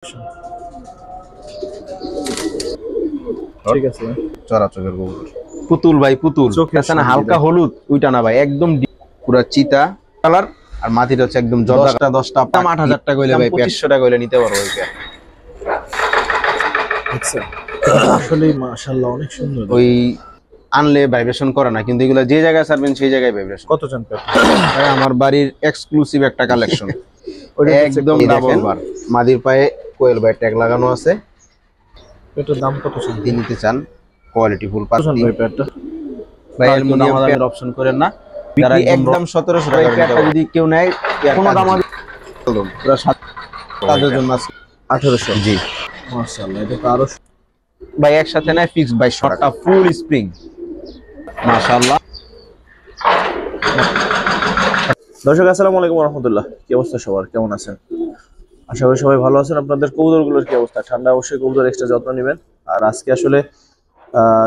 ঠিক আছে চরাচরের কবুতর পুতুল ভাই পুতুল আছে না হালকা হলুদ ওইটা না ভাই একদম পুরা চিতা কালার আর মাটিটা হচ্ছে একদম জর্দা 10টা 8000 টাকা হইলে ভাই 2500 টাকা হইলে নিতে পারো ওই পেয়ার। আচ্ছা আসলে মাশাআল্লাহ অনেক সুন্দর। ওই আনলে ভাইব্রেশন করে না কিন্তু এগুলা যে জায়গায় ছাড়বেন সেই জায়গায় ভাইব্রেশন। কত চান পেয়ার? ভাই আমার বাড়ির এক্সক্লুসিভ একটা কালেকশন একদম ডাবল বার মাদির পায়ে কোয়েল ভাই ট্যাগ লাগানো আছে। এটার দাম কত চান? যদি নিতে চান কোয়ালিটি ফুল পাচ্ছেন ভাই পেয়ারটা ভাই অ্যালুমিনিয়াম পেয়ার অপশন করেন না যারা একদম 1700 টাকা পেয়ারটা যদি কেউ নেয় কোনো দাম পুরো 7 তাদের জন্য 1800 জি মাশাআল্লাহ। এটা তো আরো ভাই একসাথে নেয় ফিক্স ভাই শর্টটা ফুল স্প্রিং মাশাআল্লাহ। দর্শক আসসালামু আলাইকুম ওয়া রাহমাতুল্লাহ। কি অবস্থা সবার, কেমন আছেন? আশা করি সবাই ভালো আছেন। আপনাদের কবুতরগুলোর কি অবস্থা? ঠান্ডা অবশ্যই কবুতর এক্সট্রা যত্ন নেবেন। আর আজকে আসলে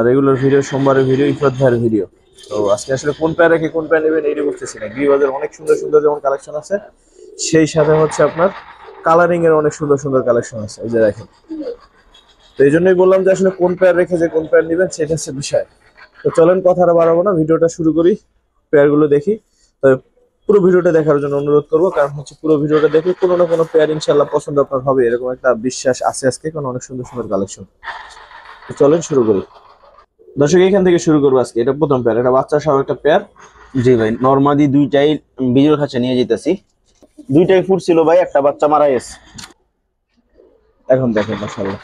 রেগুলার ভিডিও, সোমবারের ভিডিও, ইফরাত ভাইয়ের ভিডিও। তো আজকে আসলে কোন পেয়ার রেখে কোন পেয়ার নেবেন এইটা বুঝতেছি না। গিরিবাজের অনেক সুন্দর সুন্দর যেমন কালেকশন আছে, সেই সাথে হচ্ছে আপনার কালারিং এর অনেক সুন্দর সুন্দর কালেকশন আছে। এই যে দেখেন, তো এই জন্যই বললাম যে আসলে কোন পেয়ার রেখে যে কোন পেয়ার নেবেন সেটা হচ্ছে বিষয়। তো চলেন কথাটা বাড়াবো না, ভিডিওটা শুরু করি, পেয়ারগুলো দেখি। তো পুরো ভিডিওটা দেখার জন্য অনুরোধ করবো, কারণ হচ্ছে পুরো ভিডিওটা দেখলে কোনো না কোনো পেয়ার ইনশাল্লাহ পছন্দ আপনার হবে, এরকম একটা বিশ্বাস আছে আজকে, কারণ অনেক সুন্দর সুন্দর কালেকশন। তো চলেন শুরু করি। দর্শক এখান থেকে শুরু করবো আজকে। এটা প্রথম পেয়ার, এটা বাচ্চা সহ একটা পেয়ার। জি ভাই নরমাদি দুইটাই বিজোর কাছে নিয়ে যেতেছি, দুইটাই ফুট ছিল ভাই, একটা বাচ্চা মারা গেছে। এখন দেখেন মাশাআল্লাহ,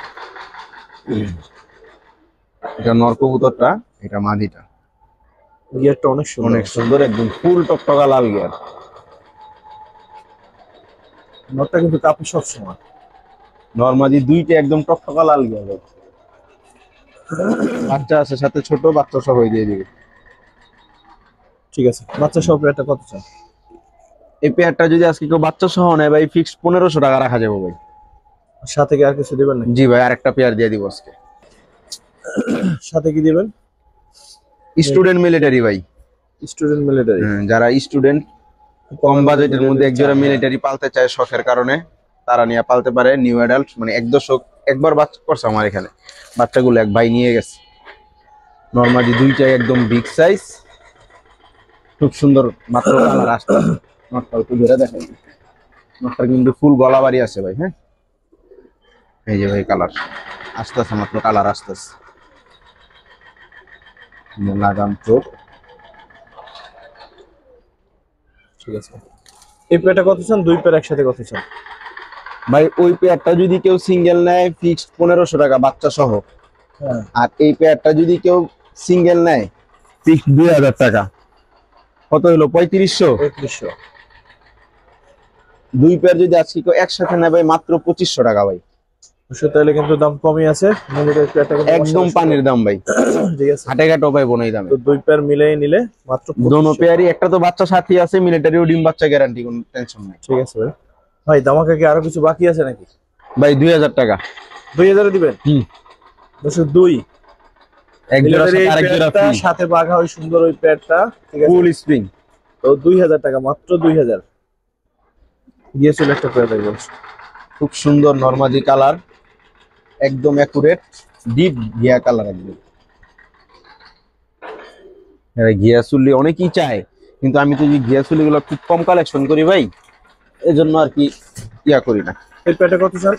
এটা নর কবুতরটা, এটা মাদিটা। গিয়ারটা অনেক সুন্দর, অনেক সুন্দর একদম ফুল টকটকা লাল গিয়ার। নরটা কিন্তু কাপড় সব সময়। নরমাদি দুইটা একদম টকটকা লাল গিয়ার। বাচ্চা আছে সাথে, ছোট বাচ্চা সবাই দিয়ে দিবে। ঠিক আছে, বাচ্চা সহ পেয়ারটা কত চান? এই পেয়ারটা যদি আজকে কেউ বাচ্চা সহ নেয় ভাই ফিক্সড 1500 টাকা রাখা যাবে ভাই। সাথে কি আর কিছু দিবেন নাকি? জি ভাই আরেকটা পেয়ার দিয়ে দিব আজকে। সাথে কি দিবেন? স্টুডেন্ট মিলিটারি ভাই, স্টুডেন্ট মিলিটারি। যারা স্টুডেন্ট কম বাজেটের মধ্যে একজোড়া মিলিটারি পালতে চায় শখের কারণে, তারা নিয়ে পালতে পারে। নিউ অ্যাডাল্ট মানে এক দশক একবার বাচ্চা করছে আমার এখানে, বাচ্চাগুলো এক ভাই নিয়ে গেছে। নরমালি দুইটাই একদম বিগ সাইজ, খুব সুন্দর। মাত্র কালার আসছে, নটটা একটু ধরে দেখাই। নটটার কিন্তু ফুল গলা বাড়ি আছে ভাই। হ্যাঁ এই যে ভাই কালার আসতেছে, মাত্র কালার আসতেছে। লাগাম চোখ। ঠিক আছে, এই পেয়ারটা কত চান? দুই পেয়ার একসাথে কত চান? ভাই ওই পেয়ারটা যদি কেউ সিঙ্গেল নেয় ফিক্সড 1500 টাকা বাচ্চা সহ। হ্যাঁ, আর এই পেয়ারটা যদি কেউ সিঙ্গেল নেয় ফিক্সড 2000 টাকা। কত হলো? 3500। 3500। দুই পেয়ার যদি আজকে কেউ একসাথে নেয় ভাই মাত্র 2500 টাকা ভাই। তাহলে কিন্তু দাম কমই আছে। মিলিটারি পেয়ারটা কিন্তু একদম পানির দাম ভাই। ঠিক আছে, হাটে ঘাটও পাইবো না এই দামে। তো দুই পেয়ার মিলিয়ে নিলে মাত্র দোনো পেয়ারই, একটা তো বাচ্চা সাথী আছে, মিলিটারিও ডিম বাচ্চা গ্যারান্টি, কোনো টেনশন নাই। ঠিক আছে ভাই। ভাই দামাকা কি আরো কিছু বাকি আছে নাকি? ভাই 2000 টাকা। 2000 এ দিবেন? দর্শক দুই এক জোড়া সাথে আরেক জোড়া ফ্রি, সাথে বাঘা ওই সুন্দর ওই পেয়ারটা। ঠিক আছে, ফুল স্প্রিং। তো 2000 টাকা, মাত্র 2000 গিয়েছিল একটা পেয়ার দেখবেন। খুব সুন্দর নরমালি কালার, একদম অ্যাকুরেট ডিপ ঘিয়া কালার একদম। ঘিয়া চুল্লি অনেকেই চায়, কিন্তু আমি তো ঘিয়া চুল্লি গুলো খুব কম কালেকশন করি ভাই, এজন্য আর কি ইয়া করি না। এই পেয়ারটা কত চান?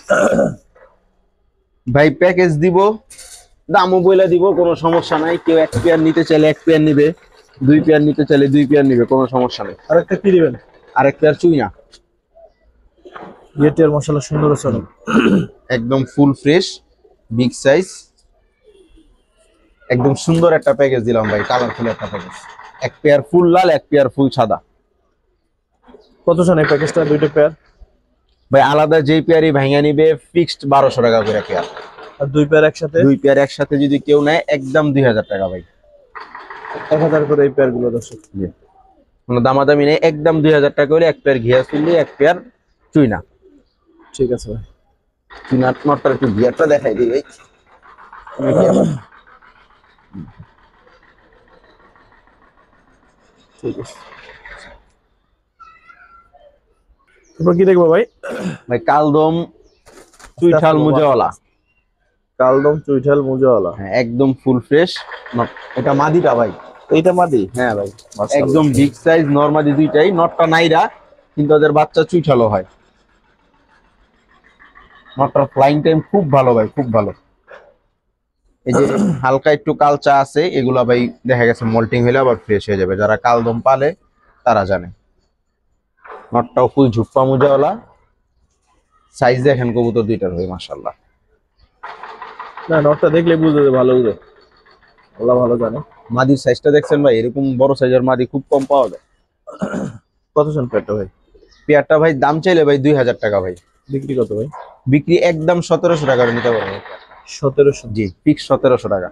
ভাই প্যাকেজ দিব, দামও বইলা দিব, কোনো সমস্যা নাই। কেউ এক পেয়ার নিতে চাইলে এক পেয়ার নিবে, দুই পেয়ার নিতে চাইলে দুই পেয়ার নিবে, কোনো সমস্যা নেই। আরেকটা কি দিবেন? আরেক পেয়ার চুইনা, গেটের মশলা সুন্দর আছে অনেক, একদম ফুল ফ্রেশ বিগ সাইজ। একদম সুন্দর একটা প্যাকেজ দিলাম ভাই, কালারফুল একটা প্যাকেজ। এক পেয়ার ফুল লাল, এক পেয়ার ফুল সাদা। কত চান এই প্যাকেজটা? দুইটা পেয়ার ভাই আলাদা যেই পেয়ারই ভাঙা নিবে ফিক্সড 1200 টাকা করে পেয়ার। আর দুই পেয়ার একসাথে? দুই পেয়ার একসাথে যদি কেউ নেয় একদম 2000 টাকা ভাই। 1000 করে এই পেয়ার গুলো দর্শক। কোনো দামাদামি নেই, একদম 2000 টাকা করে এক পেয়ার ঘিয়া চুল্লি, এক পেয়ার চুইনা। ঠিক আছে ভাই, চুইনা নটটার একটু ঘিয়ারটা দেখাই দিই ভাই। ঠিক আছে। তারপর কি দেখবো ভাই? ভাই কালদম চুইঠাল মুজাওয়ালা। কালদম চুইঠাল মুজাওয়ালা। হ্যাঁ একদম ফুল ফ্রেশ। এটা মাদিটা ভাই। এইটা মাদি? হ্যাঁ ভাই মাশাআল্লাহ। একদম বিগ সাইজ নরমাদি দুইটাই, নটটা নাইরা কিন্তু ওদের বাচ্চা চুইঠালও হয়। নটটার ফ্লাইং টাইম খুব ভালো ভাই, খুব ভালো। এই যে হালকা একটু কালচা আছে এগুলা ভাই দেখা গেছে মল্টিং হলে আবার ফ্রেশ হয়ে যাবে, যারা কালদম পালে তারা জানে। নটটাও ফুল ঝুপ্পা মুজাওয়ালা। সাইজ দেখেন কবুতর দুইটার ভাই মাশাআল্লাহ। না নটটা দেখলে বুঝতে যাবে ভালো উড়ে, আল্লাহ ভালো জানে। মাদির সাইজটা দেখছেন ভাই, এরকম বড় সাইজের মাদি খুব কম পাওয়া যায়। কত জন পেয়ারটা ভাই? পেয়ারটা ভাই দাম চাইলে ভাই 2000 টাকা ভাই। বিক্রি কত ভাই? বিক্রি একদম 1700 টাকা নিতে পারবো। 1700? জি ফিক্স 1700 টাকা।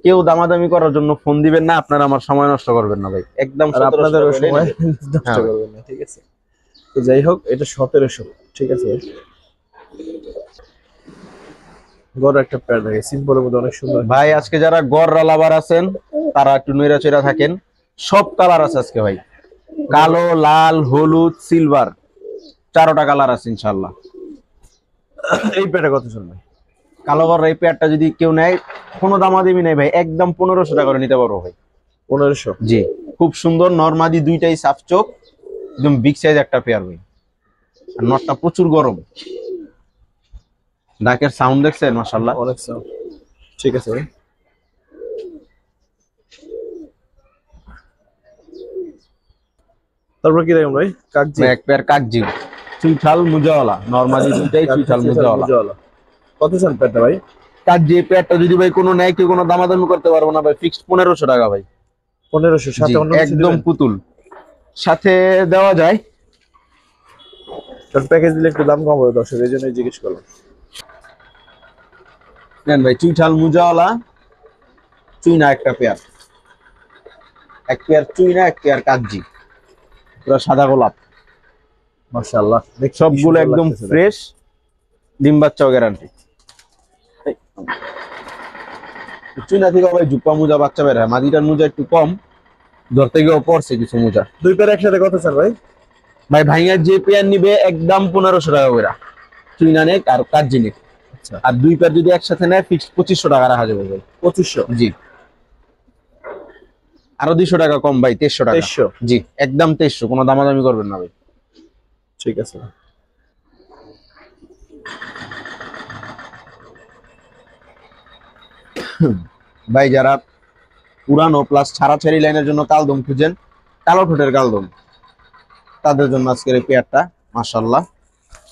কেউ দামাদামি করার জন্য ফোন দিবেন না, আপনারা আমার সময় নষ্ট করবেন না ভাই, একদম আর আপনাদের 1700 টাকা সময় হলেই নষ্ট হ্যাঁ। করবেন না, ঠিক আছে? তো যাই হোক এটা 1700, ঠিক আছে ভাই। বড় একটা পেয়ার দেখে সিম্পলের মধ্যে অনেক সুন্দর। ভাই আজকে যারা গররা লাভার আছেন তারা একটু নৈরাচৈরা থাকেন, সব কালার আছে আজকে ভাই, কালো, লাল, হলুদ, সিলভার, 4টা কালার আছে ইনশাআল্লাহ। এই পেয়ারটা কত জন ভাই? কালো গররা এই পেয়ারটা যদি কেউ নেয় কোনো দামাদামি নেই ভাই, একদম 1500 টাকা করে নিতে পারবো ভাই। 1500? জি খুব সুন্দর নরমাদি দুইটাই সাফ চোখ, একদম বিগ সাইজ একটা পেয়ার ভাই। আর নটটা প্রচুর গরম, ডাকের সাউন্ড দেখছেন মাশাআল্লাহ অনেক সাউন্ড। ঠিক আছে ভাই। তারপর কি দেখুন ভাই? কাকজি। এক পেয়ার কাকজি চুইঠাল মুজাওয়ালা, নরমালি দুইটাই চুইঠাল মুজাওয়ালা। কত জন পেয়ারটা ভাই? কাকজি এই পেয়ারটা যদি ভাই কোনো নেয় কেউ কোনো দামাদামি করতে পারবো না ভাই, ফিক্সড 1500 টাকা ভাই। 1500 সাথে অন্য কিছু একদম দিবেন? পুতুল সাথে দেওয়া যায়। কারণ প্যাকেজ দিলে একটু দাম কম হবে দর্শক, এই জন্যই জিজ্ঞেস করলাম। নেন ভাই চুইঠাল মুজাওয়ালা চুইনা একটা পেয়ার, এক পেয়ার চুইনা এক পেয়ার কাকজি, পুরো সাদা গোলাপ মাশাআল্লাহ, সবগুলো একদম ফ্রেশ, ডিম বাচ্চাও গ্যারান্টি। চুইনা থেকে ভাই জুপ্পা মুজা বাচ্চা বের হয়, মাদিটার মুজা একটু কম, ধরতে গিয়েও পড়ছে কিছু মুজা। দুই পেয়ার একসাথে কত স্যার ভাই? ভাই ভাইয়া যে পেয়ার নিবে একদম 1500 টাকা করে, চুইনা নেক আর কাকজি নেক। আচ্ছা। আর দুই পেয়ার যদি একসাথে নেয় ফিক্সড 2500 টাকা রাখা যাবে ভাই। 2500? জি আরো 200 টাকা কম ভাই, 2300 টাকা। 2300? জি একদম 2300, কোনো দামাদামি করবেন না ভাই। ঠিক আছে। ভাই যারা পুরানো প্লাস ছাড়াছাড়ি লাইনের জন্য কালদম খুঁজেন, কালো ঠোঁটের কালদম, তাদের জন্য আজকের এই পেয়ারটা মাশাআল্লাহ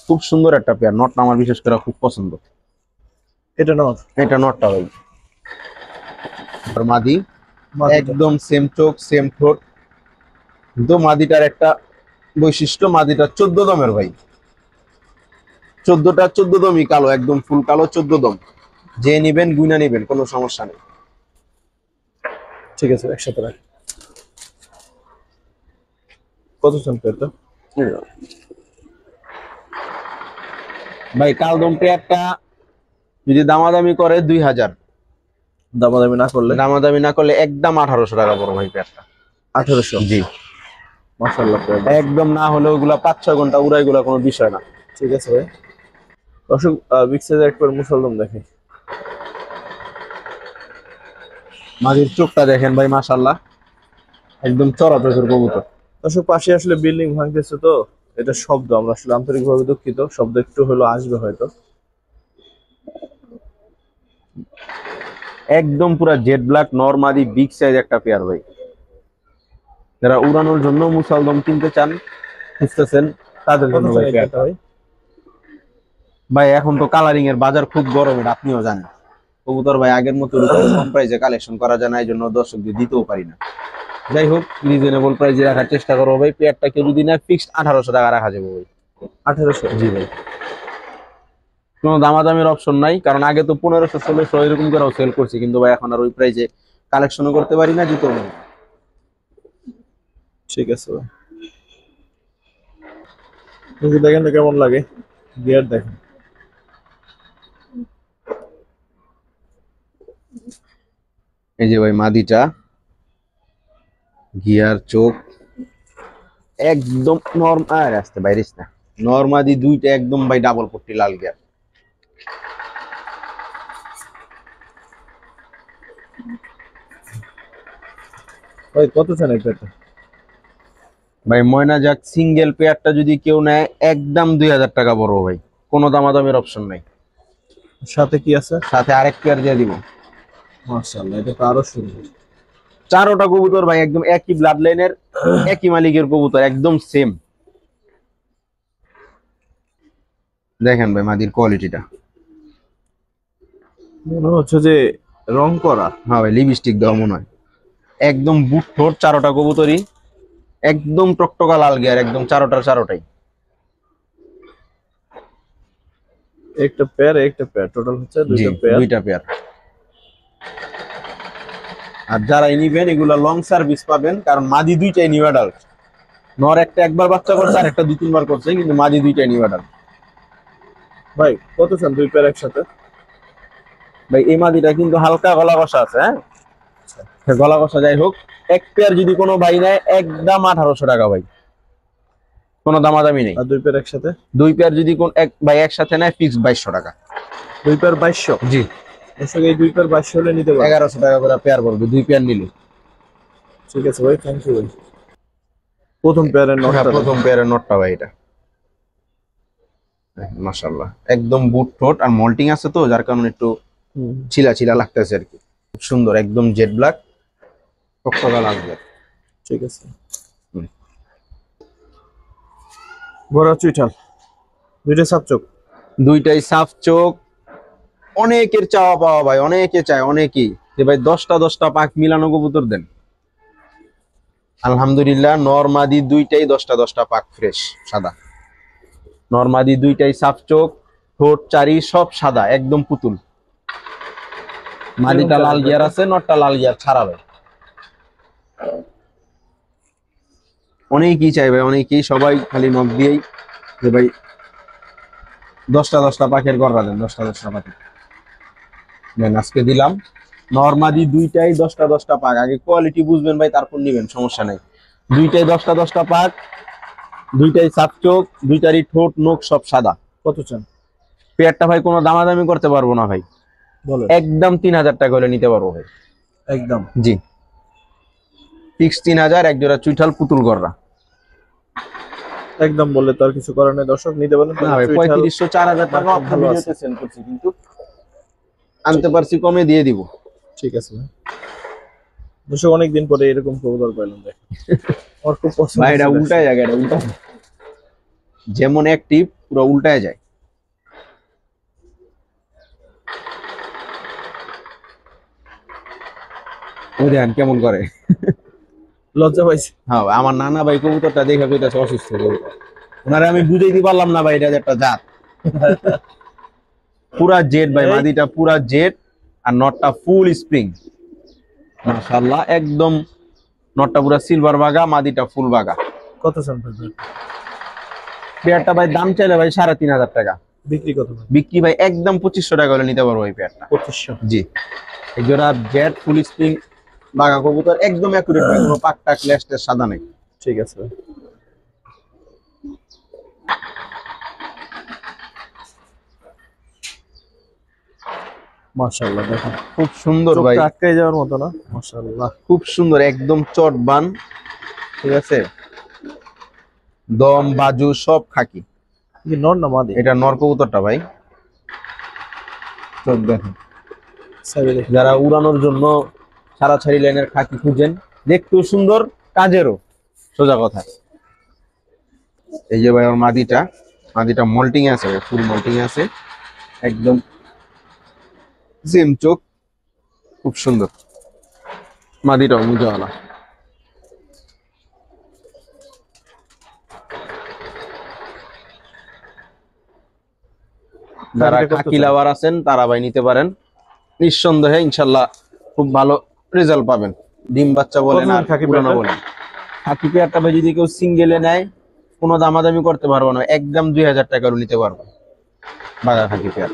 খুব সুন্দর একটা পেয়ার। নটটা আমার বিশেষ করে খুব পছন্দ। এটা নট? এটা নটটা ভাই। আর মাদি একদম সেম চোখ সেম ঠোঁট, কিন্তু মাদিটার একটা বৈশিষ্ট্য, মাদিটা 14 দমের ভাই, 14টা 14 দমই কালো, একদম ফুল কালো 14 দম। যে নিবেন গুইনা নিবেন, কোনো সমস্যা নেই। ঠিক আছে একসাথে রাখ। কত জন পেয়ারটা? ভাই কালদম পেয়ারটা যদি দামাদামি করে 2000, দামাদামি না করলে? দামাদামি না করলে একদম 1800 টাকা পড়ো ভাই পেয়ারটা। 1800? জি মাশাআল্লাহ পেয়ার একদম, না হলে ওগুলা 5-6 ঘন্টা উড়াই গুলা কোনো বিষয় না। ঠিক আছে ভাই। দর্শক বিগ সাইজের একবার মুসলদম দেখে, মাঝির চোখটা দেখেন ভাই মাশাআল্লাহ, একদম চড়া চোখের কবুতর। দর্শক পাশে আসলে বিল্ডিং ভাঙতেছে তো এটা শব্দ, আমরা আসলে আন্তরিকভাবে দুঃখিত, শব্দ একটু হলো আসবে হয়তো। একদম পুরা জেড ব্ল্যাক নরমাদি বিগ সাইজ একটা পেয়ার ভাই। যারা উড়ানোর জন্য মুসলদম কিনতে চান, খুঁজতেছেন, তাদের জন্য ভাই পেয়ারটা। ভাই এখন তো কালারিং এর বাজার খুব গরম, এটা আপনিও জানেন। কবুতর ভাই আগের মতো কম প্রাইসে কালেকশন করা যায় না, এই জন্য দর্শকদের দিতেও পারি না। যাই হোক রিজনেবল প্রাইসে রাখার চেষ্টা করবো ভাই। পেয়ারটা কেউ যদি না ফিক্সড 1800 টাকা রাখা যাবে ভাই। 1800? জি ভাই, কোনো দামাদামির অপশন নাই, কারণ আগে তো 1500 1600 এরকম করেও সেল করছি, কিন্তু ভাই এখন আর ওই প্রাইসে কালেকশনও করতে পারি না, দিতেও না। ঠিক আছে ভাই। তুমি দেখেন তো কেমন লাগে, গিয়ার দেখেন। এই যে ভাই মাদিটা, গিয়ার চোখ একদম নরম, আর আসতে বাইরিস না, নরমাদি দুইটা একদম ভাই ডাবল পট্টি লাল গিয়ার। ভাই কত চান এই পেয়ারটা? ভাই ময়না যাক সিঙ্গেল পেয়ারটা যদি কেউ নেয় একদম 2000 টাকা বড় ভাই, কোনো দামাদামের অপশন নাই। সাথে কি আছে? সাথে আরেক পেয়ার দিয়ে দিব। মাশাআল্লাহ, এটা তো আরো সুন্দর। চারোটা কবুতর ভাই একদম একই ব্লাড লাইনের, একই মালিকের কবুতর, একদম সেম। দেখেন ভাই মাদির কোয়ালিটিটা, মনে হচ্ছে যে রং করা। হ্যাঁ ভাই লিপস্টিক দেওয়া মনে হয়। একদম বুট ঠোঁট, চারোটা কবুতরই একদম টকটকা লাল গিয়ার, একদম চারোটাই। একটা পেয়ার টোটাল হচ্ছে জি, দুইটা পেয়ার। দুইটা পেয়ার। আর যারা নিবেন এগুলা লং সার্ভিস পাবেন, কারণ মাদি দুইটাই নিউ অ্যাডাল্ট। নর একটা একবার বাচ্চা করছে আর একটা 2-3 বার করছে, কিন্তু মাদি দুইটাই নিউ অ্যাডাল্ট। ভাই কত চান দুই পেয়ার একসাথে? ভাই এই মাদিটা কিন্তু হালকা গলা কষা আছে, হ্যাঁ গলা কষা যাই হোক, এক পেয়ার যদি কোনো ভাই নেয় একদম 1800 টাকা ভাই, কোনো দামাদামি নেই। আর দুই পেয়ার একসাথে? দুই পেয়ার যদি কোন এক ভাই একসাথে নেয় ফিক্স 2200 টাকা। দুই পেয়ার 2200? জি, দর্শক এই দুই পেয়ার 2200 হলে নিতে পারবেন। 1100 টাকা করে পেয়ার পড়বে দুই পেয়ার নিলে। ঠিক আছে ভাই, থ্যাংক ইউ ভাই। প্রথম পেয়ারের হ্যাঁ, নটটা প্রথম পেয়ারের নটটা ভাই এটা। মাশাআল্লাহ একদম বুট ঠোঁট আর মল্টিং আছে তো, যার কারণে একটু ছিলা লাগতেছে আর কি। খুব সুন্দর, একদম জেড ব্ল্যাক, টকটকা লাগবে। ঠিক আছে। বড় চুইঠাল, দুইটা সাপ চোখ। দুইটাই সাফ চোখ। অনেকের চাওয়া পাওয়া ভাই, অনেকে চায়, অনেকেই যে ভাই 10টা পাক মিলানো কবুতর দেন। আলহামদুলিল্লাহ নরমাদি দুইটাই 10টা পাক ফ্রেশ সাদা। নরমাদি দুইটাই সাফ চোখ, ঠোঁট চারি সব সাদা, একদম পুতুল। মাদিটা লাল গিয়ার আছে, নটটা লাল গিয়ার ছাড়া ভাই। অনেকেই চাই ভাই, অনেকেই, সবাই খালি নখ দিয়েই যে ভাই 10টা পাকের গড়া দেন, 10টা পাকের দেন। আজকে দিলাম। নরমাদি দুইটাই 10টা পাক। আগে কোয়ালিটি বুঝবেন ভাই, তারপর নিবেন, সমস্যা নাই। দুইটাই 10টা পাক, দুইটাই সাপ চোখ, দুইটারই ঠোঁট নোখ সব সাদা। কত চান? পেয়ারটা ভাই কোনো দামাদামি করতে পারবো না ভাই, বলো। একদম 3000 টাকা হলে নিতে পারবো ভাই। একদম জি, ফিক্স 3000, এক জোড়া চুইঠাল পুতুল গড়রা। একদম বললে তো আর কিছু করার নেই, দর্শক নিতে পারেন। না ভাই 3500 4000 টাকা আপনার ভিডিওতে সেল করছি, কিন্তু আনতে পারছি কমে, দিয়ে দিব। ঠিক আছে ভাই। দর্শক অনেকদিন পরে এরকম কবুতর পাইলাম দেখ, আমার খুব পছন্দ। ভাই এটা উল্টায় যায়, এটা উল্টা যেমন অ্যাক্টিভ পুরো উল্টায় যায়। ওই দেখেন কেমন করে, লজ্জা পাইছি। হ্যাঁ আমার নানা ভাই কবুতরটা দেখে কইতাছে অসুস্থ কবুতর। ওনারে আমি বুঝাইতে পারলাম না ভাই, এটা যে একটা জাত। পুরা জেড ভাই, মাদিটা পুরা জেড আর নটটা ফুল স্প্রিং। মাশাআল্লাহ একদম, নটটা পুরা সিলভার বাগা, মাদিটা ফুল বাগা। কত চান ভাই? পেয়ারটা ভাই দাম চাইলে ভাই 3500 টাকা, বিক্রি কত ভাই? বিক্রি ভাই একদম 2500 টাকা হলে নিতে পারবো এই পেয়ারটা। 2500? জি, এই জোড়া জেড ফুল স্প্রিং বাগা কবুতর, একদম অ্যাকুরেট ভাই, কোনো পাকটা ক্ল্যাশটের সাদা নেই। ঠিক আছে ভাই। মাশাআল্লাহ দেখেন, খুব সুন্দর ভাই, চোখটা আটকাই যাওয়ার মতো না? মাশাআল্লাহ খুব সুন্দর, একদম চটবান, ঠিক আছে, দম বাজু সব খাকি। কি নর না মাদি? এটা নর কবুতরটা ভাই, চোখ দেখেন। সাইবে দেখি। যারা উড়ানোর জন্য ছাড়াছাড়ি লাইনের খাকি খুঁজেন, দেখতেও সুন্দর, কাজেরও, সোজা কথা। এই যে ভাই ওর মাদিটা মল্টিং আছে, ফুল মল্টিং আছে, একদম সেম চোখ, খুব সুন্দর। মাদিটাও মুজাওয়ালা। যারা খাকি লাভার আছেন তারা ভাই নিতে পারেন, নিঃসন্দেহে ইনশাল্লাহ খুব ভালো রেজাল্ট পাবেন। ডিম বাচ্চা বলেন আর পুরানো বলেন, খাকি পেয়ারটা ভাই যদি কেউ সিঙ্গেলে নেয় কোনো দামাদামি করতে পারবো না, একদম 2000 টাকারও নিতে পারবো বাগা খাকি পেয়ার।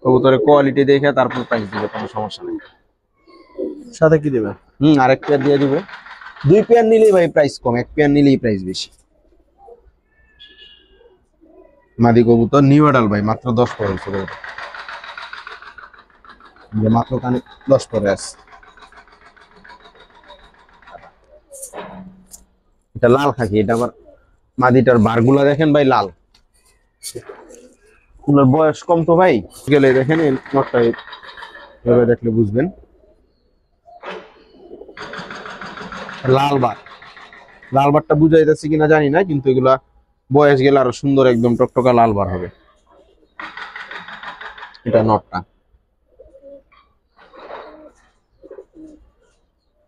কবুতরের কোয়ালিটি দেখে তারপর প্রাইস দিবে, কোনো সমস্যা নেই। সাথে কি দিবেন? আরেক পেয়ার দিয়ে দিবে। দুই পেয়ার নিলেই ভাই প্রাইস কম, এক পেয়ার নিলেই প্রাইস বেশি। মাদি কবুতর নিউ অ্যাডাল্ট ভাই, মাত্র 10 পরে হয়েছে কবুতর। যে মাত্র কানে 10 পরে আছে। এটা লাল খাকি, এটা আবার মাদিটার বারগুলা দেখেন ভাই লাল। ওনার বয়স কম তো ভাই, গেলে দেখেন এই নটটা এভাবে দেখলে বুঝবেন। লাল বার, লাল বারটা বুঝা যাচ্ছে কিনা জানি না, কিন্তু এগুলা বয়স গেলে আরো সুন্দর একদম টকটকা লাল বার হবে। এটা নটটা।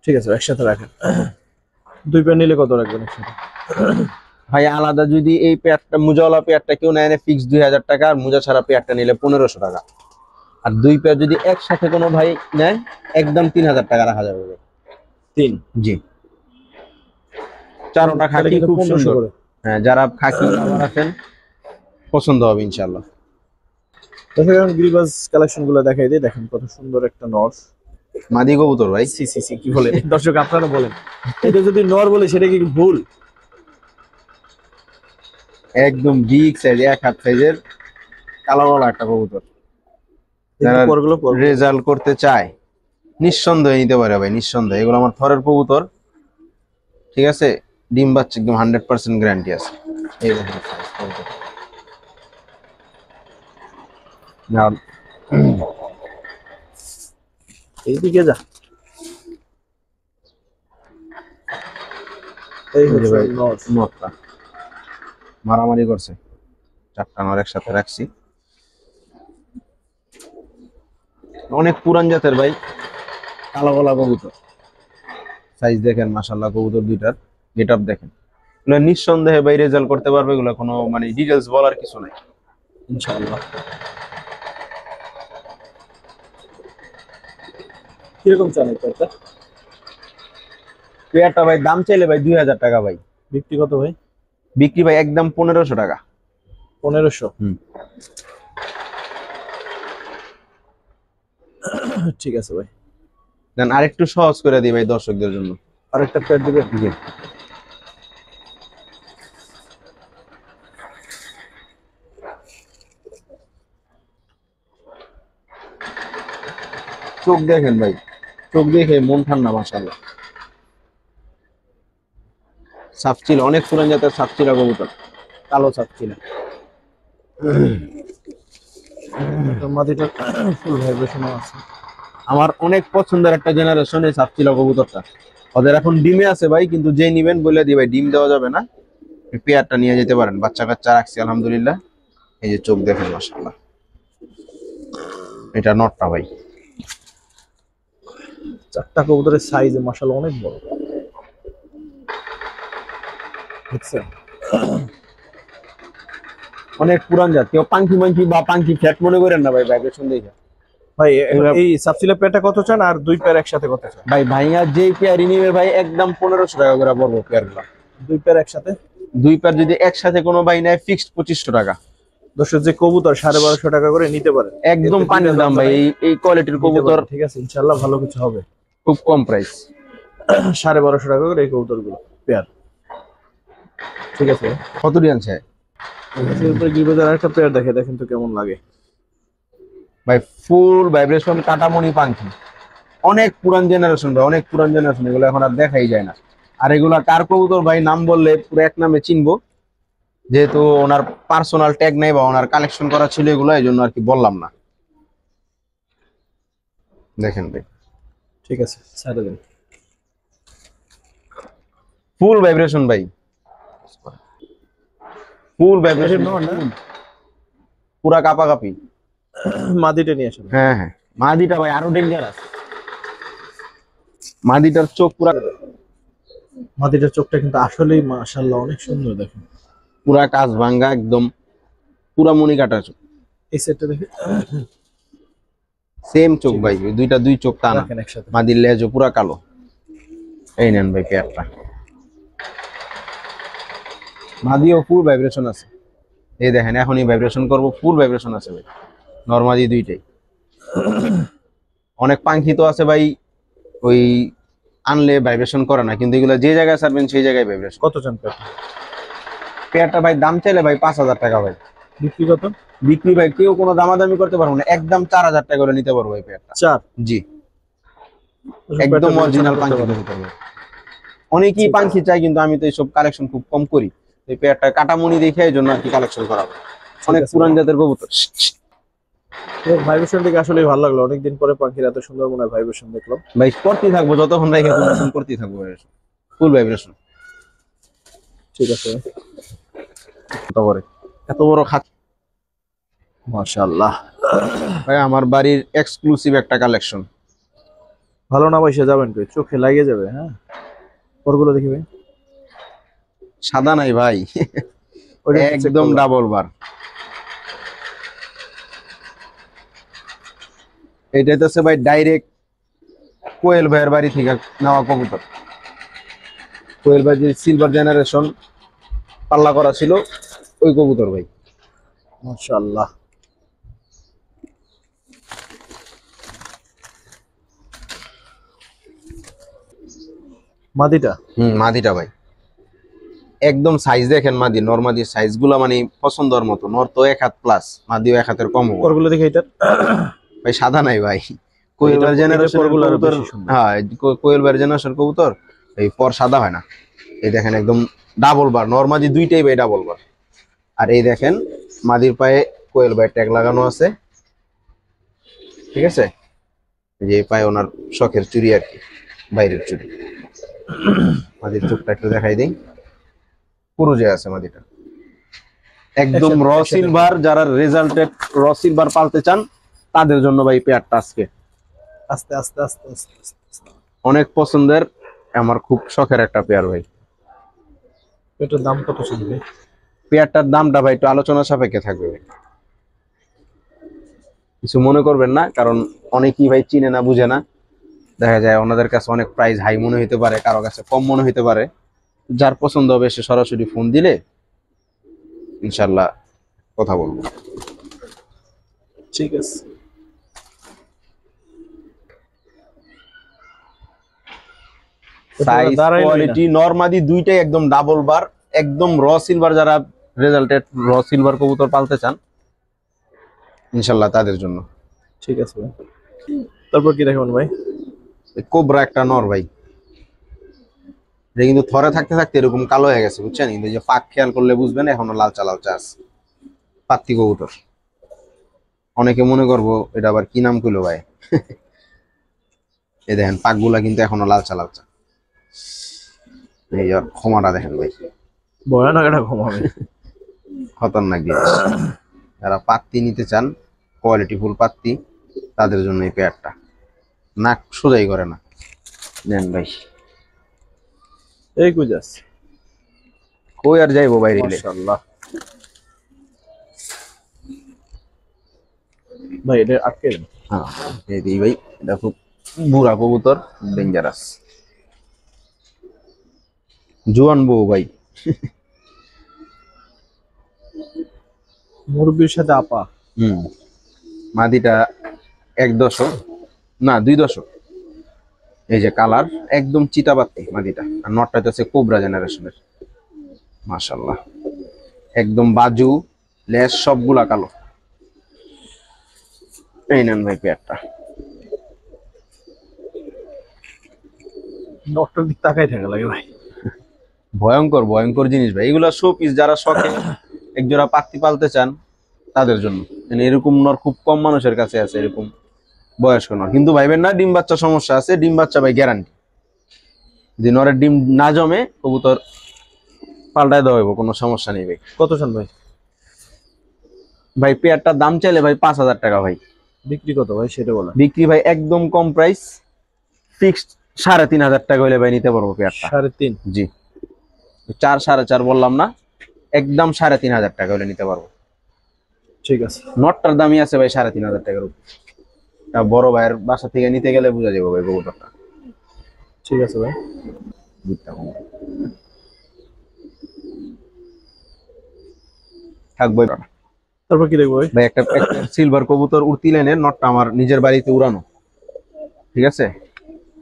ঠিক আছে, একসাথে রাখেন। দুই পেয়ার নিলে কত রাখবেন একসাথে? ভাই আলাদা যদি এই পেয়ারটা মুজাওয়ালা পেয়ারটা কেউ নেয় ফিক্স 2000 টাকা, আর মুজা ছাড়া পেয়ারটা নিলে 1500 টাকা। আর দুই পেয়ার যদি একসাথে কোনো ভাই নেয় একদম 3000 টাকা রাখা যাবে। 3? জি, চারোটা খাকি খুব সুন্দর। হ্যাঁ, যারা খাকি আবার আছেন পছন্দ হবে ইনশাআল্লাহ। দেখেন গ্রিবাস কালেকশন গুলো দেখাই দিই, দেখেন কত সুন্দর একটা নর মাদি কবুতর ভাই। সি সি সি কি বলে দর্শক আপনারা বলেন, এটা যদি নর বলে সেটা কি ভুল? একদম বিগ সাইজ, 1 হাত সাইজের কালো গলা একটা কবুতর। যারা রেজাল্ট করতে চায় নিঃসন্দেহে নিতে পারে ভাই, নিঃসন্দেহে। এগুলো আমার থরের কবুতর, ঠিক আছে? ডিম বাচ্চা একদম 100% গ্যারান্টি আছে। এই দেখেন কবুতর। এইদিকে যা, এই হচ্ছে ভাই নর। নটটা মারামারি করছে, 4টা নর একসাথে রাখছি। অনেক পুরান জাতের ভাই, কালো গলা কবুতর। সাইজ দেখেন মাশাআল্লাহ, কবুতর দুইটার গেটআপ দেখেন। এগুলো নিঃসন্দেহে ভাই রেজাল্ট করতে পারবে, এগুলো কোনো মানে ডিটেইলস বলার কিছু নাই ইনশাআল্লাহ। কিরকম চান এই পেয়ারটা? পেয়ারটা ভাই দাম চাইলে ভাই 2000 টাকা ভাই। বিক্রি কত ভাই? বিক্রি ভাই একদম 1500 টাকা। 1500? ঠিক আছে ভাই, দেন আরেকটু সহজ করে দিই ভাই দর্শকদের জন্য। আরেকটা পেয়ার দিবেন? জি। চোখ দেখেন ভাই, চোখ দেখে মন ঠান্ডা মাশাআল্লাহ। সাপচিল, অনেক পুরান জাতের সাপচিলা কবুতর, কালো চাচ্ছিল মাদিটা ফুল ভাইব্রেশন আছে। আমার অনেক পছন্দের একটা জেনারেশন এই সাপচিলা কবুতরটা। ওদের এখন ডিমে আছে ভাই, কিন্তু যে নিবেন বলে দিই ভাই ডিম দেওয়া যাবে না, পেয়ারটা নিয়ে যেতে পারেন। বাচ্চা কাচ্চা রাখছি আলহামদুলিল্লাহ। এই যে চোখ দেখেন মাশাআল্লাহ। এটা নটটা ভাই। চারটা কবুতরের সাইজ মাশাআল্লাহ অনেক বড়, দেখছেন? অনেক পুরান জাত, কেউ পাঙ্কি মাঙ্কি বা পাঙ্কি ফ্যাট মনে করেন না ভাই, ভাইব্রেশন দেখে। ভাই এই সাবসিলা পেয়ারটা কত চান, আর দুই পেয়ার একসাথে কত চান? ভাই ভাইয়া যেই পেয়ার নিবে ভাই একদম 1500 টাকা করে পড়বো পেয়ারগুলো। দুই পেয়ার একসাথে? দুই পেয়ার যদি একসাথে কোনো ভাই নেয় ফিক্সড 2500 টাকা। দর্শক যে কবুতর 1250 টাকা করে নিতে পারেন, একদম পানির দাম ভাই। এই কোয়ালিটির কবুতর ঠিক আছে, ইনশাআল্লাহ ভালো কিছু হবে। খুব কম প্রাইস, 1250 টাকা করে এই কবুতর গুলো পেয়ার। ঠিক আছে, কত আনছে গিরিবাজার আরেকটা পেয়ার দেখে দেখেন তো কেমন লাগে ভাই। ফুল ভাইব্রেশন কাটামণি পাঙ্কি, অনেক পুরান জেনারেশন ভাই, অনেক পুরান জেনারেশন। এগুলো এখন আর দেখাই যায় না। আর এগুলা কার কবুতর ভাই নাম বললে পুরো এক নামে চিনবো, যেহেতু ওনার পার্সোনাল ট্যাগ নাই বা ওনার কালেকশন করা ছিল এগুলো, এই জন্য আর কি বললাম না। দেখেন ভাই, ঠিক আছে, ছেড়ে দেন। ফুল ভাইব্রেশন ভাই, ফুল ভাইব্রেশন, পুরা কাপাকাপি। মাদিটা নিয়ে আসেন। হ্যাঁ হ্যাঁ, মাদিটা ভাই আরো ডেঞ্জারাস। মাদিটার চোখ পুরা, মাদিটার চোখটা কিন্তু আসলেই মাশাআল্লাহ অনেক সুন্দর, দেখেন পুরা কাজ ভাঙ্গা একদম, পুরা মনি কাটা চোখ। এই সেটটা দেখে সেম চোখ ভাই, দুইটা দুই চোখ টানা। একসাথে মাদির লেজও পুরা কালো। এই নেন ভাই পেয়ারটা। মাদিও ফুল ভাইব্রেশন আছে, এই দেখেন এখনই ভাইব্রেশন করবো, ফুল ভাইব্রেশন আছে ভাই। নরমালি দুইটাই। অনেক পাখি তো আছে ভাই, ওই আনলে ভাইব্রেশন করে না, কিন্তু এগুলো যে জায়গায় ছাড়বেন সেই জায়গায় ভাইব্রেশন। কত চান পেয়ার? পেয়ারটা ভাই দাম চাইলে ভাই 5000 টাকা ভাই। বিক্রি কত? বিক্রি ভাই কেউ কোনো দামাদামি করতে পারবো না, একদম 4000 টাকা করে নিতে পারবো এই পেয়ারটা। 4? জি, একদম অরিজিনাল পাঙ্খি কবুতর। অনেকেই পাঙ্খি চাই, কিন্তু আমি তো এইসব কালেকশন খুব কম করি। এই পেয়ারটা কাটামুনি দেখে এই জন্য আর কি কালেকশন করা হয়। অনেক পুরান জাতের কবুতর। ভাইব্রেশন দেখে আসলে ভালো লাগলো, অনেকদিন পরে পাখির এত সুন্দর মনে হয় ভাইব্রেশন দেখলাম। ভাই করতেই থাকবো, যতক্ষণ রাখে প্রমোশন করতেই থাকবো, ফুল ভাইব্রেশন। ঠিক আছে তারপরে এত বড় খাত, মাশাআল্লাহ ভাই আমার বাড়ির এক্সক্লুসিভ একটা কালেকশন। ভালো না পয়সা যাবেন কই, চোখে লাগে যাবে। হ্যাঁ পরগুলো দেখি ভাই। সাদা নাই ভাই, ওইটা একদম ডাবল বার। এটা হচ্ছে ভাই ডাইরেক্ট কোয়েল ভাইয়ের বাড়ি থেকে নেওয়া কবুতর। কোয়েল ভাই যে সিলভার জেনারেশন পাল্লা করা ছিল, ওই কবুতর ভাই। মাশাআল্লাহ মাদিটা। মাদিটা ভাই একদম সাইজ দেখেন, মাদি নরমাদির সাইজ গুলা মানে পছন্দের মতো। নর তো 1 হাত প্লাস, মাদিও 1 হাতের কম। পরগুলো দেখি এটা ভাই সাদা নাই ভাই, কোয়েল ভাইয়ের জেনারেশন কবুতর। হ্যাঁ কোয়েল ভাইয়ের জেনারেশন কবুতর এই পর সাদা হয় না। এই দেখেন একদম ডাবল বার, নরমাদি দুইটাই ভাই ডাবল বার। আর এই দেখেন মাদির পায়ে কোয়েল ভাইয়ের ট্যাগ লাগানো আছে, ঠিক আছে। যে পায়ে ওনার শখের চুড়ি আর কি, বাইরের চুড়ি। মাদির চোখটা একটু দেখাই দিই, পুরো যে আছে মাদিটা একদম র সিলভার। যারা রেজাল্টেড র সিলভার পালতে চান তাদের জন্য ভাই পেয়ারটা আজকে আস্তে আস্তে আস্তে আস্তে আস্তে অনেক পছন্দের, আমার খুব শখের একটা পেয়ার ভাই। এটার দাম কত শুনবে? পেয়ারটার দামটা ভাই একটু আলোচনা সাপেক্ষে থাকবে ভাই, কিছু মনে করবেন না, কারণ অনেকেই ভাই চিনে না বুঝে না। দেখা যায় ওনাদের কাছে অনেক প্রাইস হাই মনে হইতে পারে, কারো কাছে কম মনে হইতে পারে। যার পছন্দ হবে সে সরাসরি ফোন দিলে ইনশাল্লাহ কথা বলবো। ঠিক আছে সাইজ কোয়ালিটি নরমাদি দুইটাই একদম ডাবল বার, একদম র সিলভার। যারা রেজাল্টেড র সিলভার কবুতর পালতে চান ইনশাল্লাহ তাদের জন্য। ঠিক আছে ভাই, তারপর কি দেখাবেন ভাই? কোবরা একটা নর ভাই, এটা কিন্তু থরে থাকতে থাকতে এরকম কালো হয়ে গেছে বুঝছেন, কিন্তু যে পাক খেয়াল করলে বুঝবেন এখনো লালচা লালচা আছে। পাত্তি কবুতর, অনেকে মনে করবো এটা আবার কি নাম কইলো ভাই। এই দেখেন পাক গুলা কিন্তু এখনো লালচা লালচা। এই ক্ষমাটা দেখেন ভাই, ভয়ানক একটা ঘুমাবে। খতরনাক জিনিস। যারা পাত্তি নিতে চান কোয়ালিটি ফুল পাত্তি, তাদের জন্য এই পেয়ারটা। নাক সোজাই করে না, নেন ভাই। এই কুজাস কই আর যাইবো বাইরে। মাশাআল্লাহ ভাই এটা আটকে দেন। হ্যাঁ এই দিই ভাই, এটা খুব বুড়া কবুতর, ডেঞ্জারাস। জোয়ান বউ ভাই, মুরব্বির সাথে আপা। মাদিটা 1 দশক না 2 দশক। এই যে কালার একদম চিতাবাতি মাদিটা, আর নটটা হচ্ছে কোবরা জেনারেশনের। মাশাআল্লাহ একদম বাজু লেস সবগুলা কালো। এই নেন ভাই পেয়ারটা। ডক্টর দিক তাকাই থাকা লাগে ভাই, ভয়ঙ্কর ভয়ঙ্কর জিনিস ভাই এগুলা। শো পিস, যারা শখে একজোড়া পাত্তি পালতে চান তাদের জন্য। মানে এরকম নর খুব কম মানুষের কাছে আছে, এরকম বয়স্ক নর। কিন্তু ভাইবেন না ডিম বাচ্চা সমস্যা আছে, ডিম বাচ্চা ভাই গ্যারান্টি। যদি নরের ডিম না জমে কবুতর পাল্টায় দেওয়া হইব, কোনো সমস্যা নেই ভাই। কত চান ভাই? ভাই পেয়ারটার দাম চাইলে ভাই 5000 টাকা ভাই। বিক্রি কত ভাই সেটা বলেন। বিক্রি ভাই একদম কম প্রাইস, ফিক্সড 3500 টাকা হইলে ভাই নিতে পারবো পেয়ারটা। 3.5? জি 4 4.5 বললাম না, একদম 3500 টাকা হলে নিতে পারবো। ঠিক আছে, নটটার দামই আছে ভাই 3500 টাকার উপর। বড় ভাইয়ের বাসা থেকে নিতে গেলে বোঝা যাবে ভাই কবুতরটা। ঠিক আছে ভাই, থাকবো। তারপর কি দেখবো ভাই? ভাই একটা সিলভার কবুতর উড়তি লাইনের, নটটা আমার নিজের বাড়িতে উড়ানো, ঠিক আছে।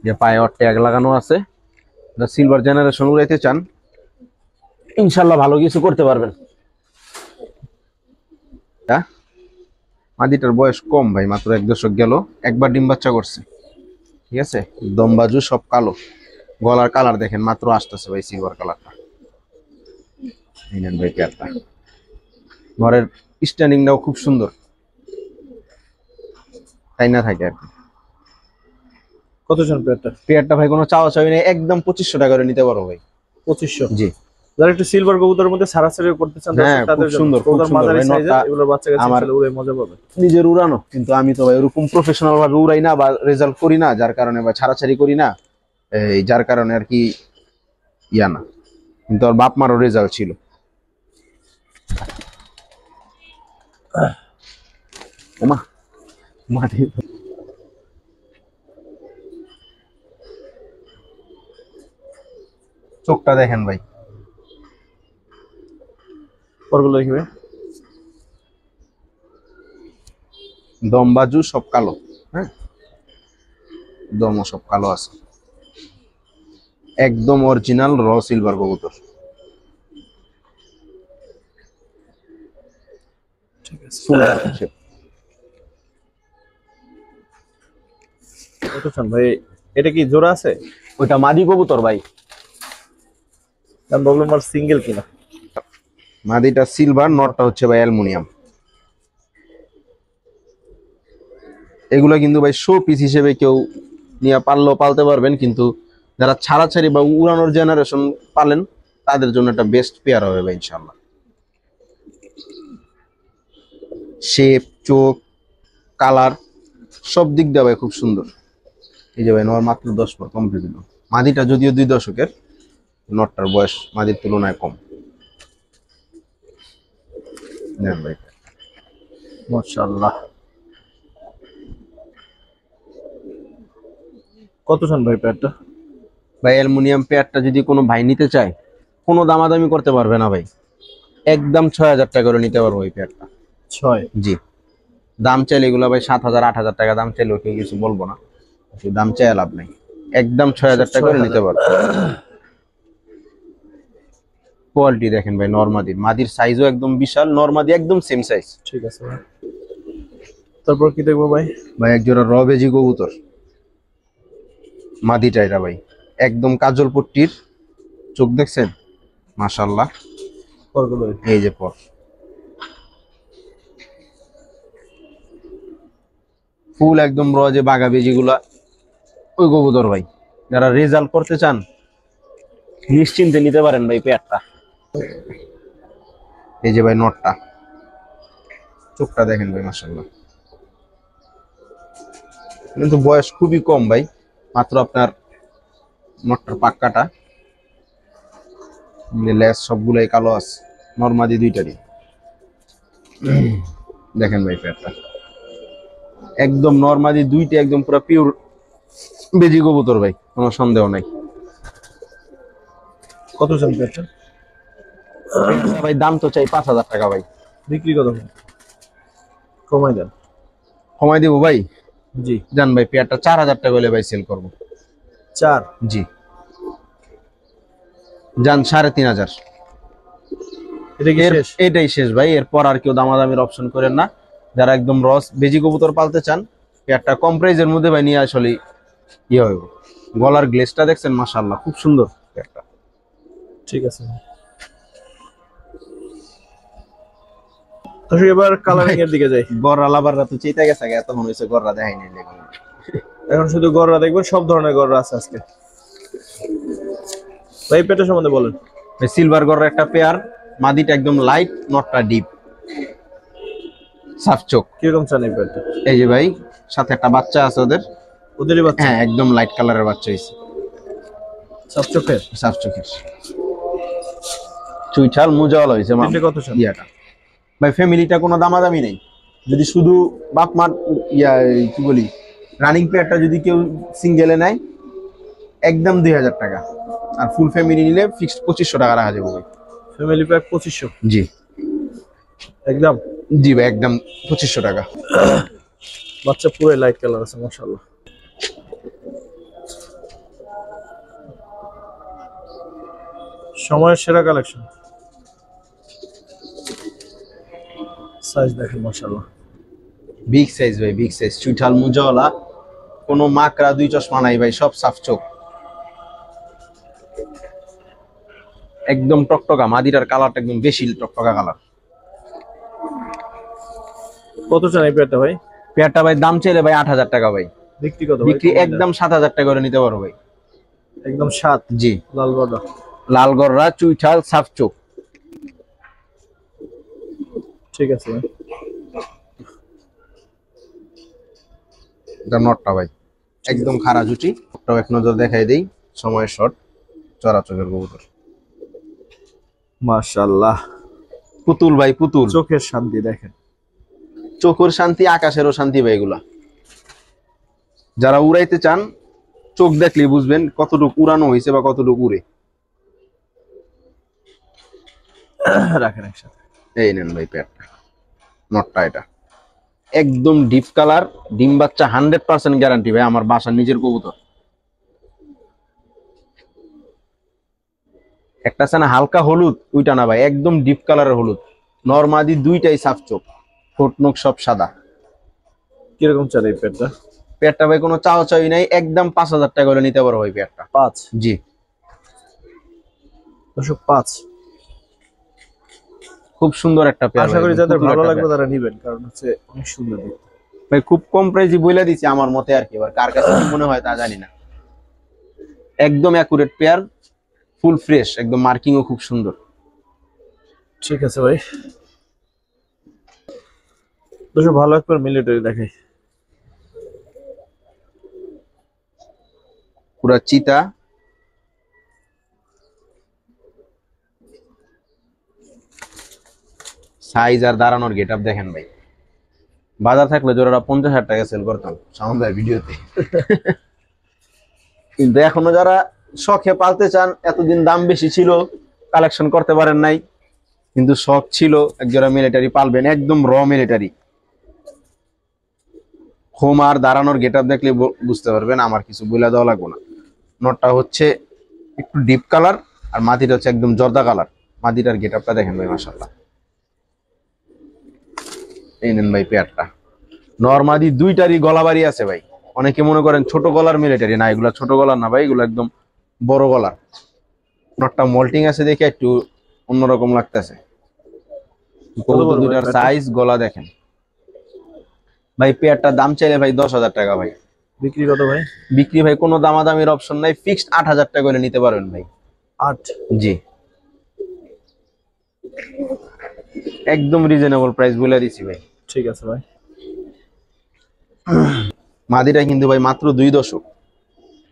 যে পায়ে ট্যাগ লাগানো আছে, সিলভার জেনারেশন উড়াইতে চান ইনশাল্লাহ ভালো কিছু করতে পারবেন। হ্যাঁ, মাদিটার বয়স কম ভাই, মাত্র 1 দশক গেল, একবার ডিম বাচ্চা করছে। ঠিক আছে, দমবাজু সব কালো, গলার কালার দেখেন মাত্র আসতেছে ভাই, সিলভার কালারটা। এই নেন ভাই পেয়ারটা, ঘরের স্ট্যান্ডিংটাও খুব সুন্দর, তাই না থাকে আর কি। কত চান পেয়ারটা? পেয়ারটা ভাই কোনো চাওয়া চাওয়ি নেই, একদম 2500 টাকা করে নিতে পারো ভাই। 2500? জি, যারা একটু সিলভার কবুতরের মধ্যে সারাসারি করতে চান হ্যাঁ, দর্শক তাদের খুব জন্য, সুন্দর, খুব কবুতর সুন্দর মাঝারি ভাই। সাইজের, নটটা এগুলো বাচ্চা কাছে আমার উড়ে মজা পাবে। নিজের উড়ানো, কিন্তু আমি তো ভাই ওরকম প্রফেশনাল ভাবে উড়াই না বা রেজাল্ট করি না, যার কারণে বা ছাড়াছাড়ি করি না, এই যার কারণে আর কি ইয়া না, কিন্তু ওর বাপ মারও রেজাল্ট ছিল। ওমা, মাটি, চোখটা দেখেন ভাই, পরগুলো দেখবে। দমবাজু সব কালো, হ্যাঁ, দমও সব কালো আছে, একদম অরিজিনাল র সিলভার কবুতর। ঠিক আছে। ফুল কত চান ভাই? এটা কি জোড়া আছে? ওইটা মাদি কবুতর ভাই, আমি ভাবলাম আর সিঙ্গেল কিনা। মাদিটা সিলভার, নটটা হচ্ছে ভাই অ্যালুমিনিয়াম। এগুলো কিন্তু ভাই শো পিস হিসেবে কেউ নিয়ে পাললেও পালতে পারবেন, কিন্তু যারা ছাড়াছাড়ি বা উড়ানোর জেনারেশন পালেন তাদের জন্য একটা বেস্ট পেয়ার হবে ভাই ইনশাল্লাহ। শেপ, চোখ, কালার সব দিক দিয়ে ভাই খুব সুন্দর। এই যে ভাই নর মাত্র 10 পর কমপ্লিট দিল। মাদিটা যদিও 2 দশকের, নটটার বয়স মাদির তুলনায় কম। নেন ভাই, মাশাআল্লাহ। কত চান ভাই পেয়ারটা? ভাই অ্যালুমিনিয়াম পেয়ারটা যদি কোনো ভাই নিতে চায়, কোনো দামাদামি করতে পারবে না ভাই, একদম 6000 টাকা করে নিতে পারবো ওই পেয়ারটা। 6? জি, দাম চাইলে এগুলো ভাই 7000 8000 টাকা দাম চাইলেও কেউ কিছু বলবো না, কিন্তু দাম চাই লাভ নাই, একদম 6000 টাকা করে নিতে পারবো। কোয়ালিটি দেখেন ভাই, নরমাদির, মাদির সাইজও একদম বিশাল, নরমাদি একদম সেম সাইজ। ঠিক আছে ভাই। তারপর কি দেখবো ভাই? ভাই একজোড়া রবেজি কবুতর, মাদিটা এটা ভাই, একদম কাজল পট্টির, চোখ দেখছেন মাশাআল্লাহ, পরগুলো এই যে পর, ফুল একদম র যে বাঘা বেজিগুলা, ওই কবুতর ভাই। যারা রেজাল্ট করতে চান নিশ্চিন্তে নিতে পারেন ভাই পেয়ারটা। এই যে ভাই নটটা, চোখটা দেখেন ভাই মাশাআল্লাহ, কিন্তু বয়স খুবই কম ভাই, মাত্র আপনার নটটার পাক্কাটা, লেস সবগুলাই কালো আছে, নরমাদি দুইটারই। দেখেন ভাই পেয়ারটা, একদম নরমাদি দুইটা, একদম পুরো পিওর বেজি কবুতর ভাই, কোনো সন্দেহ নাই। কত চান পেয়ারটা? ভাই দাম তো চাই 5000 টাকা ভাই। বিক্রি কত ভাই? কমাই দেন। কমাই দিব ভাই, জি। জান ভাই পেয়ারটা 4000 টাকা হলে ভাই সেল করবো। 4? জি, যান 3500। এটা কি শেষ? এটাই শেষ ভাই, এরপর আর কেউ দামাদামির অপশন করেন না। যারা একদম রস বেজি কবুতর পালতে চান, পেয়ারটা কম প্রাইজের মধ্যে ভাই নিয়ে আসলে ইয়ে হইব। গলার গ্লেসটা দেখছেন মাশাআল্লাহ, খুব সুন্দর পেয়ারটা। ঠিক আছে। তো এবার কালারিং এর দিকে যাই। গররা লাভাররা তো চেইতে গেছে, এত মনে হয়েছে গররা দেখাই নাই লেগে। এখন শুধু গররা দেখবেন, সব ধরনের গররা আছে আজকে। ভাই পেটের সম্বন্ধে বলেন। সিলভার গররা একটা পেয়ার, মাদিটা একদম লাইট, নটটা ডিপ, সাফ চোখ। কিরকম চান এই পেয়ারটা? এই যে ভাই সাথে একটা বাচ্চা আছে ওদের, ওদেরই বাচ্চা? হ্যাঁ একদম লাইট কালারের বাচ্চা হয়েছে, সব চোখের? সাফ চোখের, চুইঠাল মুজাওয়ালা হয়েছে। তিনটে কত চান? ইয়াটা ভাই ফ্যামিলিটা কোনো দামাদামি নেই, যদি শুধু বাপ মার ইয়া কি বলি রানিং পেয়ারটা যদি কেউ সিঙ্গেলে নেয় একদম 2000 টাকা, আর ফুল ফ্যামিলি নিলে ফিক্সড 2500 টাকা রাখা যাবে ভাই। Family pack 2500? জি, একদম? জি ভাই একদম 2500 টাকা। বাচ্চা পুরো লাইট কালার আছে মাশাআল্লাহ। সময়ের সেরা কালেকশন। সাইজ দেখেন মাশাআল্লাহ, বিগ সাইজ ভাই, বিগ সাইজ, চুইঠাল মুজাওয়ালা, কোনো মাকড়া দুই চশমা নাই ভাই, সব সাফ চোখ, একদম টকটকা। মাদিটার কালারটা একদম বেশি টকটকা কালার। কত চান এই পেয়ারটা ভাই? পেয়ারটা ভাই দাম চাইলে ভাই 8,000 টাকা ভাই, বিক্রি কত ভাই? বিক্রি একদম 7,000 টাকা করে নিতে পারো ভাই। একদম 7। জি, লাল গড়া, লালগড়রা, চুইঠাল, সাফ চোখ। ঠিক আছে ভাই। এটা নটটা ভাই, একদম খাড়া জুটি। ওটাও এক নজর দেখাই দেই, সময় শর্ট, চড়া চোখের কবুতর। মাশাআল্লাহ, পুতুল ভাই, পুতুল। চোখের শান্তি দেখেন, চোখের শান্তি, আকাশেরও শান্তি ভাই এগুলা। যারা উড়াইতে চান চোখ দেখলে বুঝবেন কতটুকু উড়ানো হয়েছে বা কতটুকু উড়ে। রাখেন একসাথে। এই নেন ভাই পেয়ারটা, নটটা এটা একদম ডিপ কালার, ডিম বাচ্চা 100% গ্যারান্টি ভাই, আমার বাসার নিজের কবুতর। একটা আছে না হালকা হলুদ, ওইটা না ভাই, একদম ডিপ কালারের হলুদ। নরমাদি দুইটাই সাফ চোখ, ঠোঁট নখ সব সাদা। কিরকম চান এই পেয়ারটা? পেয়ারটা ভাই কোনো চাও চাই নাই, একদম 5,000 টাকা করে নিতে পারো ভাই পেয়ারটা। 5? জি দর্শক 5। খুব সুন্দর একটা পেয়ার, আশা করি যাদের ভালো লাগবে তারা নেবেন, কারণ হচ্ছে অনেক সুন্দর দেখতে ভাই। খুব কম প্রাইসে বইলা দিছি আমার মতে আর কি, এবার কার কাছে কি মনে হয় তা জানি না। একদম অ্যাকুরেট পেয়ার, ফুল ফ্রেশ, একদম মার্কিংও খুব সুন্দর। ঠিক আছে ভাই। দর্শক ভালো একবার মিলিটারি দেখাই। পুরা চিতা, সাইজ আর দাঁড়ানোর গেটআপ দেখেন ভাই। বাজার থাকলে জোড়াটা 50,000 টাকা সেল করতাম সাউন্ড ভাই ভিডিওতে। কিন্তু এখনো যারা শখে পালতে চান, এতদিন দাম বেশি ছিল, কালেকশন করতে পারেন নাই, কিন্তু শখ ছিল এক জোড়া মিলিটারি পালবেন, একদম র মিলিটারি। হোম আর দাঁড়ানোর গেটআপ দেখলে বুঝতে পারবেন, আমার কিছু বলে দেওয়া লাগবে না। নটটা হচ্ছে একটু ডিপ কালার, আর মাটিটা হচ্ছে একদম জর্দা কালার। মাটিটার গেটআপটা দেখেন ভাই মাশাআল্লাহ। এই নেন ভাই পেয়ারটা। নরমাদি দুইটারই গলাবাড়ি আছে ভাই। অনেকে মনে করেন ছোট গলার মিলিটারি, না এগুলা ছোট গলার না ভাই, এগুলো একদম বড় গলার। নটটা মল্টিং আছে দেখে একটু অন্যরকম লাগতেছে। দুইটার সাইজ, গলা দেখেন ভাই। পেয়ারটার দাম চাইলে ভাই 10,000 টাকা ভাই, বিক্রি কত ভাই? বিক্রি ভাই কোনো দামাদামির অপশন নাই, ফিক্সড 8,000 টাকা করে নিতে পারবেন ভাই। 8? জি, একদম রিজনেবল প্রাইস বলে দিছি ভাই। ঠিক আছে ভাই। মাদিটা কিন্তু ভাই মাত্র 2 দশক,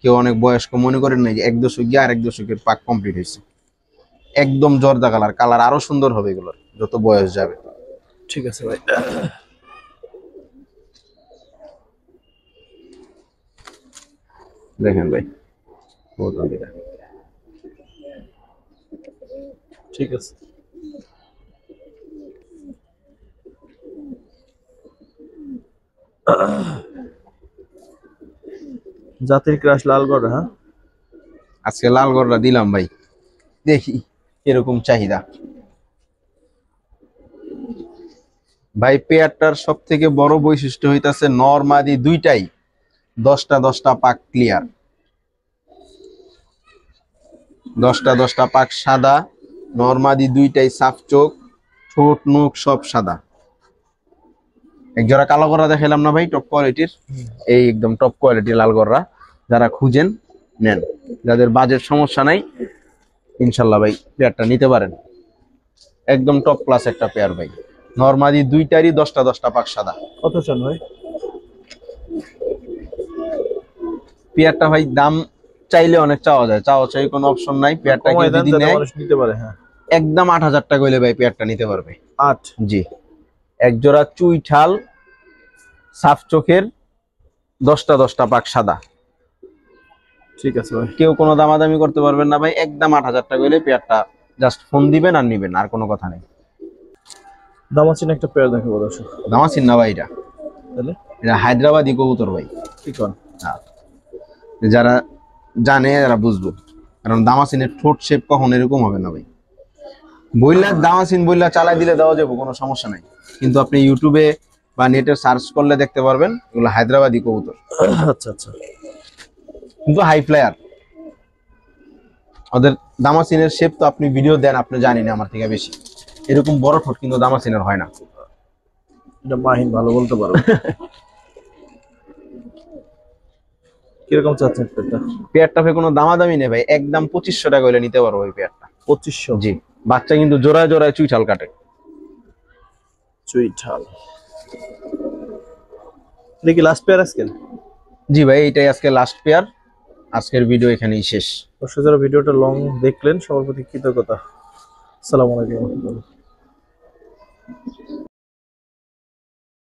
কেউ অনেক বয়স্ক মনে করেন নাই যে 1 দশক গিয়ে আর 1 দশকের পাক কমপ্লিট হয়েছে। একদম জর্দা কালার, কালার আরো সুন্দর হবে এগুলোর যত বয়স যাবে। ঠিক আছে ভাই। দেখেন ভাই, ঠিক আছে। জাতির ক্রাশ লালগড়। হ্যাঁ, আজকে লালগড়রা দিলাম ভাই, দেখি এরকম চাহিদা ভাই। পেয়ারটার সব থেকে বড় বৈশিষ্ট্য হইতাছে নরমাদি দুইটাই 10টা পাক ক্লিয়ার, 10টা পাক সাদা। নরমাদি দুইটাই সাফ চোখ, ঠোঁট মুখ সব সাদা। এক জোড়া কালো গড়া দেখাইলাম না ভাই, টপ কোয়ালিটির। এই একদম টপ কোয়ালিটির লাল গড়া, যারা খুঁজেন নেন, যাদের বাজেট সমস্যা নাই ইনশাল্লাহ ভাই পেয়ারটা নিতে পারেন। একদম টপ ক্লাস একটা পেয়ার ভাই। নরমাদি দুইটারই 10টা পাক সাদা। কত চান ভাই? পেয়ারটা ভাই দাম চাইলে অনেক চাওয়া যায়, চাওয়া চাই কোনো অপশন নাই। পেয়ারটা কেউ যদি নেয় নিতে পারে, হ্যাঁ, একদম 8,000 টাকা হইলে ভাই পেয়ারটা নিতে পারবে। 8? জি, এক জোড়া চুইঠাল সাফ চোখের 10টা পাক সাদা। ঠিক আছে ভাই। কেউ কোনো দামাদামি করতে পারবেন না ভাই, একদম 8,000 টাকা হইলে পেয়ারটা জাস্ট ফোন দিবেন আর নিবেন, আর কোনো কথা নেই। দামাচিন একটা পেয়ার দেখাবো দর্শক। দামাচিন না ভাই, এটা তাহলে এটা হায়দ্রাবাদি কবুতর ভাই। কি কোন? হ্যাঁ, যারা জানে যারা বুঝবো, কারণ দামাচিনের ঠোঁট শেপ কখন এরকম হবে না ভাই। বইলা দামাচিন বইলা চালাই দিলে দেওয়া যাবে, কোনো সমস্যা নাই। কিন্তু আপনি ইউটিউবে বা নেটে সার্চ করলে দেখতে পারবেন এগুলো হায়দ্রাবাদি কবুতর, আচ্ছা আচ্ছা। কিন্তু হাই ফ্লায়ার। ওদের দামাসিনের শেপ তো আপনি ভিডিও দেন, আপনি জানি না আমার থেকে বেশি, এরকম বড় ঠোঁট কিন্তু দামাসিনের হয় না। এটা মাহিন ভালো বলতে পারো। কিরকম চাচ্ছেন পেয়ারটা? পেয়ারটা কোনো দামাদামি নেই ভাই, একদম 2500 টাকা হলে নিতে পারবো ওই পেয়ারটা। 2500? জি, বাচ্চা কিন্তু জোড়ায় জোড়ায় চুইঠাল কাটে। চুইঠাল। দেখি লাস্ট পেয়ার আজকে। জি ভাই, এটাই আজকে লাস্ট পেয়ার। আজকের ভিডিও এখানেই শেষ। দর্শক যারা ভিডিওটা লং দেখলেন সবার প্রতি কৃতজ্ঞতা। আসসালামু আলাইকুম।